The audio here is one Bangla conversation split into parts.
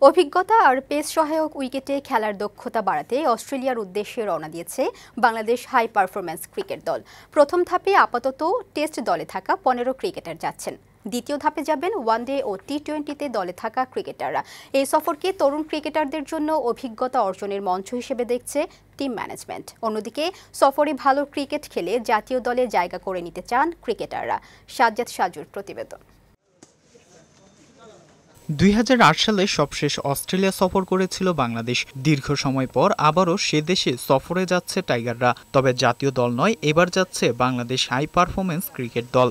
অভিজ্ঞতা আর পেস সহায়ক উইকেটে খেলার দক্ষতা বাড়াতে অস্ট্রেলিয়ার উদ্দেশ্যে রওনা দিয়েছে বাংলাদেশ হাই পারফরম্যান্স ক্রিকেট দল। প্রথম ধাপে আপাতত টেস্ট দলে থাকা 15 ক্রিকেটার যাচ্ছেন। দ্বিতীয় ধাপে যাবেন ওয়ানডে ও টি-20তে দলে থাকা ক্রিকেটাররা। এই সফরকে তরুণ ক্রিকেটারদের জন্য অভিজ্ঞতা অর্জনের মঞ্চ হিসেবে দেখছে টিম ম্যানেজমেন্ট। অন্যদিকে সফরে ভালো ক্রিকেট খেলে জাতীয় দলে জায়গা করে নিতে চান ক্রিকেটাররা। সাজ্জাদ সাজুর প্রতিবেদন। 2008 সালে সবশেষ অস্ট্রেলিয়া সফর করেছিল বাংলাদেশ। দীর্ঘ সময় পর আবারও সে দেশে সফরে যাচ্ছে টাইগাররা। তবে জাতীয় দল নয়, এবার যাচ্ছে বাংলাদেশ হাই পারফরম্যান্স ক্রিকেট দল।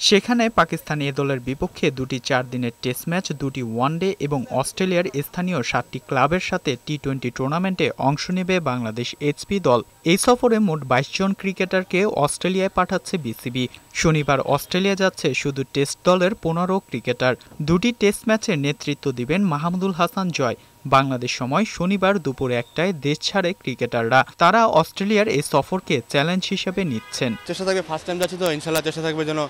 সেখানে পাকিস্তানি এ দলের বিপক্ষে দুটি 4 দিনের টেস্ট ম্যাচ, দুটি ওয়ানডে এবং অস্ট্রেলিয়ার স্থানীয় 7টি ক্লাবের সাথে টি-20 টুর্নামেন্টে অংশ নেবে বাংলাদেশ এইচপি দল। এই সফরে মোট 22 জন ক্রিকেটারকে অস্ট্রেলিয়ায় পাঠাচ্ছে বিসিবি। শনিবার অস্ট্রেলিয়া যাচ্ছে শুধু টেস্ট দলের 15 ক্রিকেটার। দুটি টেস্ট ম্যাচের নেতৃত্ব দিবেন মাহমুদুল হাসান জয়। বাংলাদেশ সময় শনিবার দুপুর 1টায় দেশ ছাড়ে ক্রিকেটাররা। তারা অস্ট্রেলিয়ার এই সফরকে চ্যালেঞ্জ হিসেবে নিচ্ছেন। চেষ্টা থাকবে, ফার্স্ট টাইম যাচ্ছি তো ইনশাল্লাহ চেষ্টা থাকবে যেন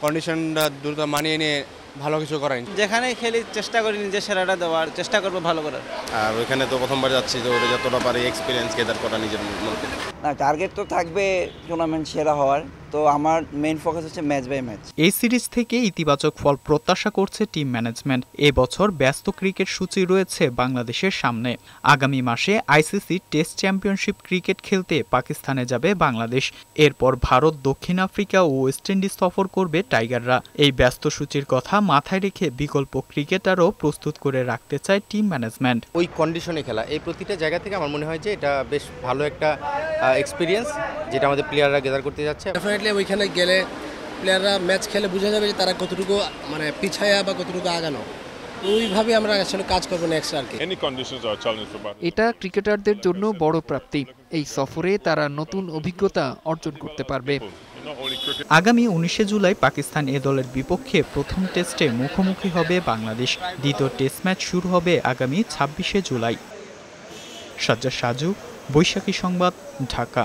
কন্ডিশনটা দ্রুত মানিয়ে নিয়ে ভালো কিছু করাই। যেখানে খেলি চেষ্টা করি নিজের সেরাটা দেওয়ার চেষ্টা করবো, ভালো করার। আর ওইখানে তো প্রথমবার যাচ্ছি, তো ওটা যতটা পারি এক্সপিরিয়েন্স গেদার করা নিজের মধ্যে। না, টার্গেট তো থাকবে টুর্নামেন্ট সেরা হওয়ার। তো আমার মেইন ফোকাস হচ্ছে ম্যাচ বাই ম্যাচ। এই সিরিজ থেকে ইতিবাচক ফল প্রত্যাশা করছে টিম ম্যানেজমেন্ট। এবছর ব্যস্ত ক্রিকেট সূচি রয়েছে বাংলাদেশের সামনে। আগামী মাসে আইসিসি টেস্ট চ্যাম্পিয়নশিপ ক্রিকেট খেলতে পাকিস্তানে যাবে বাংলাদেশ। এরপর ভারত, দক্ষিণ আফ্রিকা ও ওয়েস্ট ইন্ডিজ সফর করবে টাইগাররা। এই ব্যস্ত সূচির কথা মাথায় রেখে বিকল্প ক্রিকেটারও প্রস্তুত করে রাখতে চায় টিম ম্যানেজমেন্ট। ওই কন্ডিশনে খেলা, এই প্রতিটা জায়গা থেকে আমার মনে হয় যে এটা বেশ ভালো একটা এক্সপিরিয়েন্স যেটা আমাদের প্লেয়াররা গেদার করতে যাচ্ছে। ওইখানে গেলে প্লেয়াররা ম্যাচ খেলে বোঝা যাবে যে তারা কতটুকু পিছায়া বা কতটুকু আগানো। ওইভাবে আমরা আসলে কাজ করবো নেক্সট আর কি। এটা ক্রিকেটারদের জন্য বড় প্রাপ্তি। এই সফরে তারা নতুন অভিজ্ঞতা অর্জন করতে পারবে। আগামী 19 জুলাই পাকিস্তান এ দলের বিপক্ষে প্রথম টেস্টে মুখোমুখি হবে বাংলাদেশ। দ্বিতীয় টেস্ট ম্যাচ শুরু হবে আগামী 26 জুলাই। সাজ্জাদ সাজু, বৈশাখী সংবাদ, ঢাকা।